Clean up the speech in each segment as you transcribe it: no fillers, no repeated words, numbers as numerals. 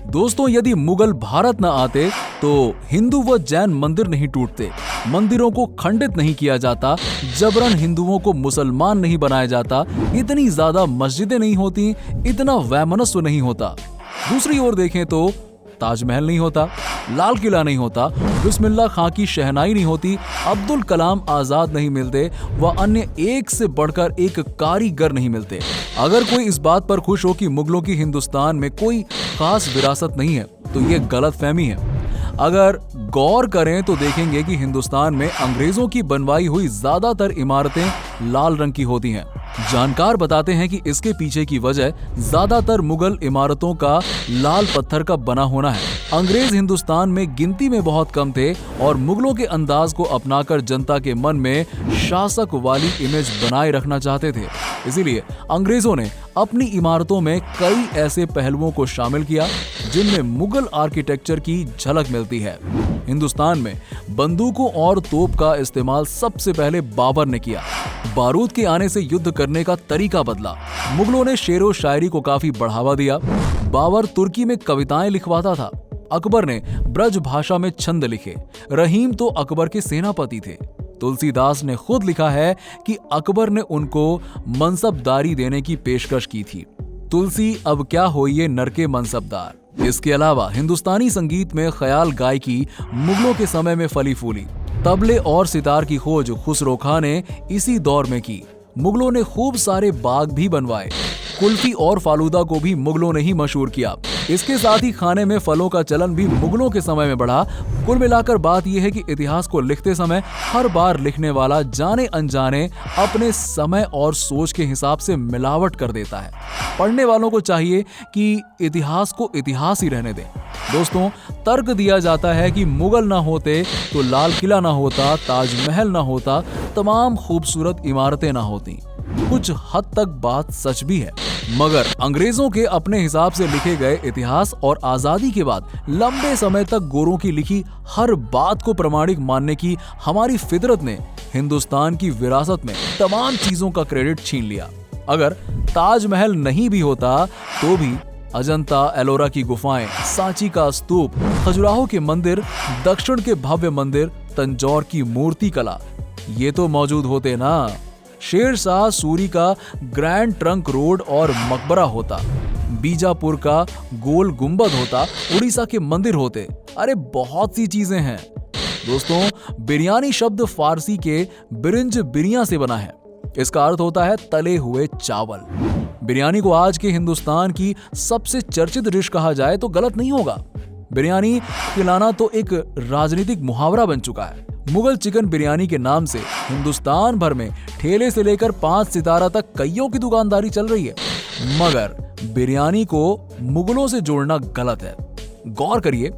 दोस्तों, यदि मुगल भारत न आते तो हिंदू व जैन मंदिर नहीं टूटते, मंदिरों को खंडित नहीं किया जाता, जबरन हिंदुओं को मुसलमान नहीं बनाया जाता, इतनी ज्यादा मस्जिदें नहीं होती, इतना वैमनस्य नहीं होता। दूसरी ओर देखें तो ताजमहल नहीं होता, लाल किला नहीं होता, बिस्मिल्लाह खां की शहनाई नहीं होती, अब्दुल कलाम आजाद नहीं मिलते व अन्य एक से बढ़कर एक कारीगर नहीं मिलते। अगर कोई इस बात पर खुश हो कि मुगलों की हिंदुस्तान में कोई खास विरासत नहीं है तो ये गलतफहमी है। अगर गौर करें तो देखेंगे कि हिंदुस्तान में अंग्रेजों की बनवाई हुई ज्यादातर इमारतें लाल रंग की होती हैं। जानकार बताते हैं कि इसके पीछे की वजह ज्यादातर मुगल इमारतों का लाल पत्थर का बना होना है। अंग्रेज हिंदुस्तान में गिनती में बहुत कम थे और मुगलों के अंदाज को अपनाकर जनता के मन में शासक वाली इमेज बनाए रखना चाहते थे। इसीलिए अंग्रेजों ने अपनी इमारतों में कई ऐसे पहलुओं को शामिल किया जिनमें मुगल आर्किटेक्चर की झलक मिलती है। हिंदुस्तान में बंदूकों और तोप का इस्तेमाल सबसे पहले बाबर ने किया। बारूद के आने से युद्ध करने का तरीका बदला। मुगलों ने शेरो शायरी को काफी बढ़ावा दिया। बाबर तुर्की में कविताएं लिखवाता था। अकबर ने ब्रज भाषा में छंद लिखे। रहीम तो अकबर के सेनापति थे। तुलसीदास ने खुद लिखा है कि अकबर ने उनको मनसबदारी देने की पेशकश की थी। तुलसी अब क्या होइए नर के मनसबदार। इसके अलावा हिंदुस्तानी संगीत में ख्याल गायकी मुगलों के समय में फली फूली। तबले और सितार की खोज खुसरो खां ने इसी दौर में की। मुगलों ने खूब सारे बाग भी बनवाए। कुल्फी और फालूदा को भी मुगलों ने ही मशहूर किया। इसके साथ ही खाने में फलों का चलन भी मुगलों के समय में बढ़ा। कुल मिलाकर बात यह है कि इतिहास को लिखते समय हर बार लिखने वाला जाने अनजाने अपने समय और सोच के हिसाब से मिलावट कर देता है। पढ़ने वालों को चाहिए कि इतिहास को इतिहास ही रहने दें। दोस्तों, तर्क दिया जाता है कि मुगल ना होते तो लाल किला ना होता, ताजमहल ना होता, तमाम खूबसूरत इमारतें ना होती। कुछ हद तक बात सच भी है, मगर अंग्रेजों के अपने हिसाब से लिखे गए इतिहास और आजादी के बाद लंबे समय तक गोरों की लिखी हर बात को प्रमाणिक मानने की हमारी फितरत ने हिंदुस्तान की विरासत में तमाम चीजों का क्रेडिट छीन लिया। अगर ताजमहल नहीं भी होता तो भी अजंता एलोरा की गुफाएं, सांची का स्तूप, खजुराहो के मंदिर, दक्षिण के भव्य मंदिर, तंजौर की मूर्ति कला, ये तो मौजूद होते ना। शेर शाह सूरी का ग्रैंड ट्रंक रोड और मकबरा होता, बीजापुर का गोल गुंबद होता, उड़ीसा के मंदिर होते। अरे बहुत सी चीजें हैं। दोस्तों, बिरयानी शब्द फारसी के बिरिंज बिरिया से बना है। इसका अर्थ होता है तले हुए चावल। बिरयानी को आज के हिंदुस्तान की सबसे चर्चित डिश कहा जाए तो गलत नहीं होगा। बिरयानी खिलाना तो एक राजनीतिक मुहावरा बन चुका है। मुगल चिकन बिरयानी के नाम से हिंदुस्तान भर में ठेले से लेकर 5 सितारा तक कईयों की दुकानदारी चल रही है, मगर बिरयानी को मुगलों से जोड़ना गलत है। गौर करिए,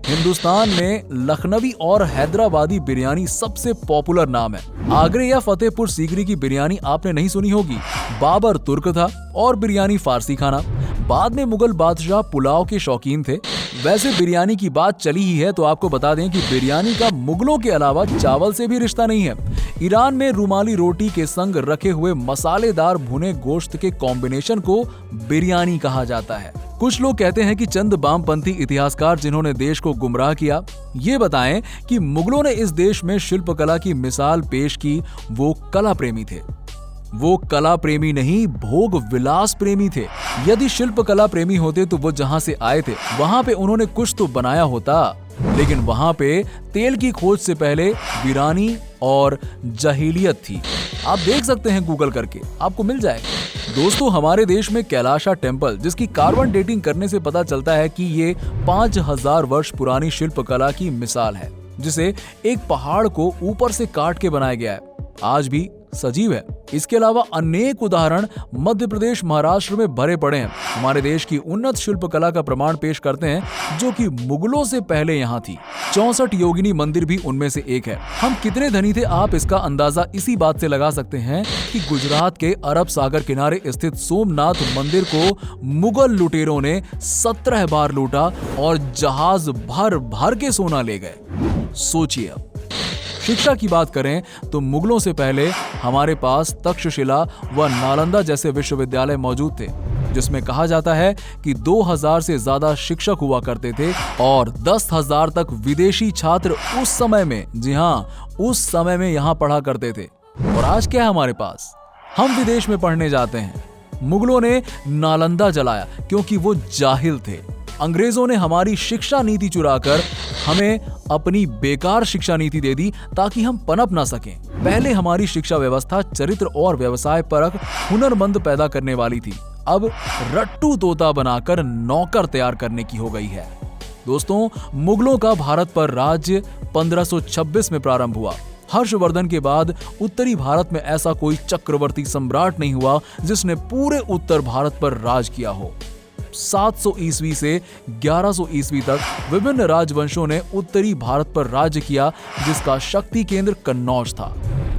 हिंदुस्तान में लखनवी और हैदराबादी बिरयानी सबसे पॉपुलर नाम है। आगरे या फतेहपुर सीकरी की बिरयानी आपने नहीं सुनी होगी। बाबर तुर्क था और बिरयानी फारसी खाना। बाद में मुगल बादशाह पुलाव के शौकीन थे। वैसे बिरयानी की बात चली ही है तो आपको बता दें कि बिरयानी का मुगलों के अलावा चावल से भी रिश्ता नहीं है। ईरान में रुमाली रोटी के संग रखे हुए मसालेदार भुने गोश्त के कॉम्बिनेशन को बिरयानी कहा जाता है। कुछ लोग कहते हैं कि चंद वामपंथी इतिहासकार जिन्होंने देश को गुमराह किया, ये बताएं कि मुगलों ने इस देश में शिल्पकला की मिसाल पेश की। वो कला प्रेमी थे। वो कला प्रेमी नहीं, भोग विलास प्रेमी थे। यदि शिल्पकला प्रेमी होते तो वो जहां से आए थे वहां पे उन्होंने कुछ तो बनाया होता, लेकिन वहां पे तेल की खोज से पहले वीरानी और जहीलियत थी। आप देख सकते हैं गूगल करके, आपको मिल जाएगा। दोस्तों, हमारे देश में कैलाशा टेम्पल, जिसकी कार्बन डेटिंग करने से पता चलता है कि ये 5000 वर्ष पुरानी शिल्पकला की मिसाल है, जिसे एक पहाड़ को ऊपर से काट के बनाया गया है, आज भी सजीव है। इसके अलावा अनेक उदाहरण मध्य प्रदेश, महाराष्ट्र में भरे पड़े हैं। हमारे देश की उन्नत शिल्पकला का प्रमाण पेश करते हैं जो कि मुगलों से पहले यहाँ थी। 64 योगिनी मंदिर भी उनमें से एक है। हम कितने धनी थे आप इसका अंदाजा इसी बात से लगा सकते हैं कि गुजरात के अरब सागर किनारे स्थित सोमनाथ मंदिर को मुगल लुटेरों ने 17 बार लूटा और जहाज भर भर के सोना ले गए। सोचिए। शिक्षा की बात करें तो मुगलों से पहले हमारे पास तक्षशिला व नालंदा जैसे विश्वविद्यालय मौजूद थे, जिसमें कहा जाता है कि 2000 से ज्यादा शिक्षक हुआ करते थे और 10,000 तक विदेशी छात्र उस समय में, जी हाँ, उस समय में यहाँ पढ़ा करते थे। और आज क्या है हमारे पास? हम विदेश में पढ़ने जाते हैं। मुगलों ने नालंदा जलाया क्योंकि वो जाहिल थे। अंग्रेजों ने हमारी शिक्षा नीति चुराकर हमें अपनी बेकार शिक्षा नीति दे दी ताकि हम पनप ना सकें। पहले हमारी शिक्षा व्यवस्था चरित्र और व्यवसाय परख हुनरमंद पैदा करने वाली थी, अब रट्टू तोता बनाकर नौकर तैयार करने की हो गई है। दोस्तों, मुगलों का भारत पर राज्य 1526 में प्रारंभ हुआ। हर्षवर्धन के बाद उत्तरी भारत में ऐसा कोई चक्रवर्ती सम्राट नहीं हुआ जिसने पूरे उत्तर भारत पर राज किया हो। 700 ईस्वी से 1100 ईस्वी तक विभिन्न राजवंशों ने उत्तरी भारत पर राज्य किया, जिसका शक्ति केंद्र कन्नौज था।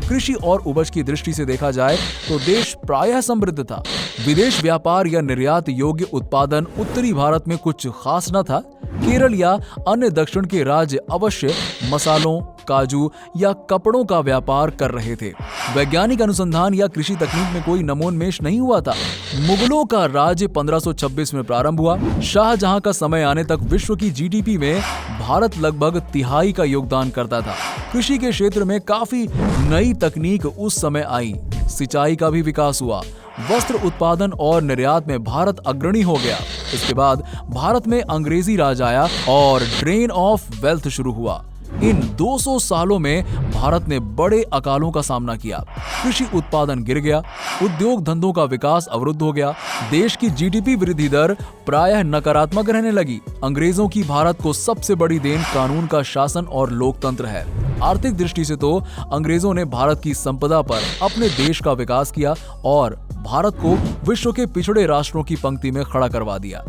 कृषि और उपज की दृष्टि से देखा जाए तो देश प्रायः समृद्ध था। विदेश व्यापार या निर्यात योग्य उत्पादन उत्तरी भारत में कुछ खास न था। केरल या अन्य दक्षिण के राज्य अवश्य मसालों, काजू या कपड़ों का व्यापार कर रहे थे। वैज्ञानिक अनुसंधान या कृषि तकनीक में कोई नवोन्मेष नहीं हुआ था। मुगलों का राज्य 1526 में प्रारंभ हुआ। शाहजहां का समय आने तक विश्व की जीडीपी में भारत लगभग तिहाई का योगदान करता था। कृषि के क्षेत्र में काफी नई तकनीक उस समय आई। सिंचाई का भी विकास हुआ। वस्त्र उत्पादन और निर्यात में भारत अग्रणी हो गया। इसके बाद भारत में अंग्रेजी राज आया और ड्रेन ऑफ वेल्थ शुरू हुआ। इन 200 सालों में भारत ने बड़े अकालों का सामना किया। कृषि उत्पादन गिर गया, उद्योग धंधों का विकास अवरुद्ध हो गया, देश की जीडीपी वृद्धि दर प्रायः नकारात्मक रहने लगी। अंग्रेजों की भारत को सबसे बड़ी देन कानून का शासन और लोकतंत्र है। आर्थिक दृष्टि से तो अंग्रेजों ने भारत की संपदा पर अपने देश का विकास किया और भारत को विश्व के पिछड़े राष्ट्रों की पंक्ति में खड़ा करवा दिया।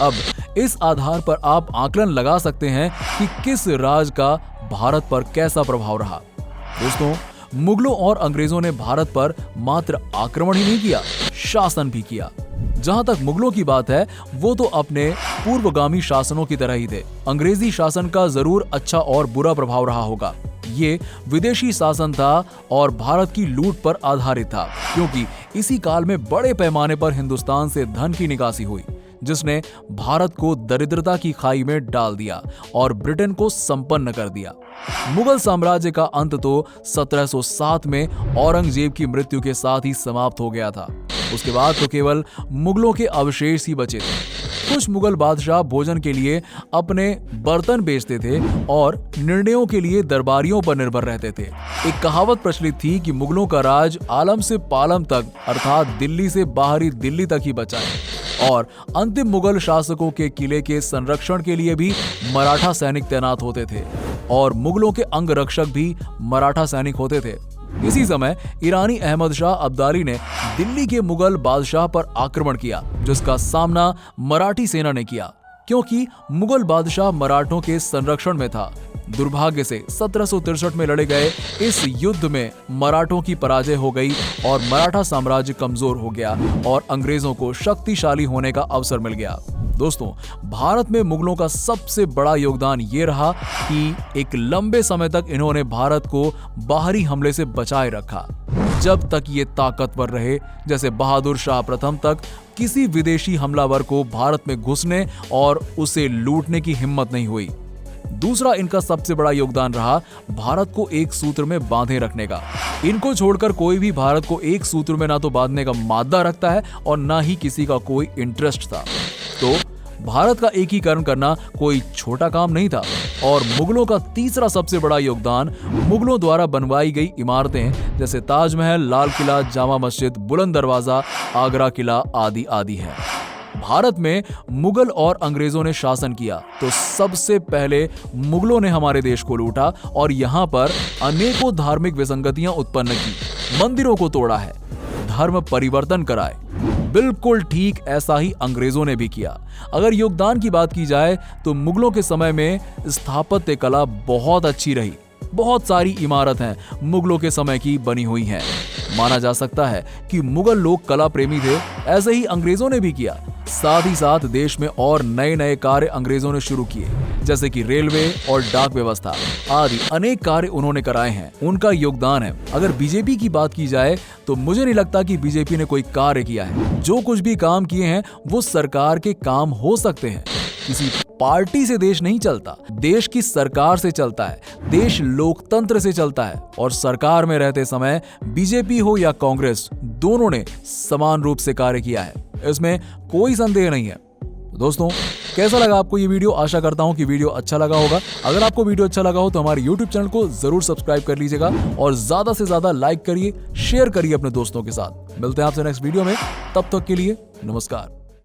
अब इस आधार पर आप आकलन लगा सकते हैं कि किस राज का भारत पर कैसा प्रभाव रहा। दोस्तों, मुगलों और अंग्रेजों ने भारत पर मात्र आक्रमण ही नहीं किया, शासन भी किया। जहां तक मुगलों की बात है, वो तो अपने पूर्वगामी शासनों की तरह ही थे। अंग्रेजी शासन का जरूर अच्छा और बुरा प्रभाव रहा होगा। ये विदेशी शासन था और भारत की लूट पर आधारित था, क्योंकि इसी काल में बड़े पैमाने पर हिंदुस्तान से धन की निकासी हुई, जिसने भारत को दरिद्रता की खाई में डाल दिया और ब्रिटेन को संपन्न कर दिया। मुगल साम्राज्य का अंत तो 1707 में औरंगजेब की मृत्यु के साथ ही समाप्त हो गया था। उसके बाद तो केवल मुगलों के अवशेष ही बचे थे। कुछ मुगल बादशाह भोजन के लिए अपने बर्तन बेचते थे और निर्णयों के लिए दरबारियों पर निर्भर रहते थे। एक कहावत प्रचलित थी कि मुगलों का राज आलम से पालम तक, अर्थात दिल्ली से बाहरी दिल्ली तक ही बचा है। और अंतिम मुगल शासकों के किले के संरक्षण के लिए भी मराठा सैनिक तैनात होते थे और मुगलों के अंगरक्षक भी मराठा सैनिक होते थे। इसी समय ईरानी अहमद शाह अब्दाली ने दिल्ली के मुगल बादशाह पर आक्रमण किया, जिसका सामना मराठी सेना ने किया, क्योंकि मुगल बादशाह मराठों के संरक्षण में था। दुर्भाग्य से 1763 में लड़े गए इस युद्ध में मराठों की पराजय हो गई और मराठा साम्राज्य कमजोर हो गया और अंग्रेजों को शक्तिशाली होने का अवसर मिल गया। दोस्तों, भारत में मुगलों का सबसे बड़ा योगदान ये रहा कि एक लंबे समय तक इन्होंने भारत को बाहरी हमले से बचाए रखा। जब तक ये ताकतवर रहे, जैसे बहादुर शाह प्रथम तक, किसी विदेशी हमलावर को भारत में घुसने और उसे लूटने की हिम्मत नहीं हुई। दूसरा इनका सबसे बड़ा योगदान रहा भारत को एक सूत्र में बांधे रखने का। इनको छोड़कर कोई भी भारत को एक सूत्र में ना तो बांधने का मादा रखता है और ना ही किसी का कोई इंटरेस्ट था। तो भारत का एकीकरण करना कोई छोटा काम नहीं था। और मुगलों का तीसरा सबसे बड़ा योगदान मुगलों द्वारा बनवाई गई इमारतें जैसे ताजमहल, लाल किला, जामा मस्जिद, बुलंद दरवाजा, आगरा किला आदि आदि है। भारत में मुगल और अंग्रेजों ने शासन किया तो सबसे पहले मुगलों ने हमारे देश को लूटा और यहाँ पर अनेकों धार्मिक विसंगतियां उत्पन्न की, मंदिरों को तोड़ा है, धर्म परिवर्तन कराए। बिल्कुल ठीक ऐसा ही अंग्रेजों ने भी किया। अगर योगदान की बात की जाए तो मुगलों के समय में स्थापत्य कला बहुत अच्छी रही। बहुत सारी इमारतें मुगलों के समय की बनी हुई हैं। माना जा सकता है कि मुगल लोग कला प्रेमी थे, ऐसे ही अंग्रेजों ने भी किया। साथ ही साथ देश में और नए नए कार्य अंग्रेजों ने शुरू किए, जैसे कि रेलवे और डाक व्यवस्था आदि अनेक कार्य उन्होंने कराए हैं। उनका योगदान है। अगर बीजेपी की बात की जाए तो मुझे नहीं लगता कि बीजेपी ने कोई कार्य किया है। जो कुछ भी काम किए हैं वो सरकार के काम हो सकते हैं। किसी पार्टी से देश नहीं चलता, देश की सरकार से चलता है। देश लोकतंत्र से चलता है और सरकार में रहते समय बीजेपी हो या कांग्रेस, दोनों ने समान रूप से कार्य किया है, इसमें कोई संदेह नहीं है। दोस्तों, कैसा लगा आपको ये वीडियो? आशा करता हूं कि वीडियो अच्छा लगा होगा। अगर आपको वीडियो अच्छा लगा हो तो हमारे YouTube चैनल को जरूर सब्सक्राइब कर लीजिएगा और ज्यादा से ज्यादा लाइक करिए, शेयर करिए अपने दोस्तों के साथ। मिलते हैं आपसे नेक्स्ट वीडियो में, तब तक के लिए नमस्कार।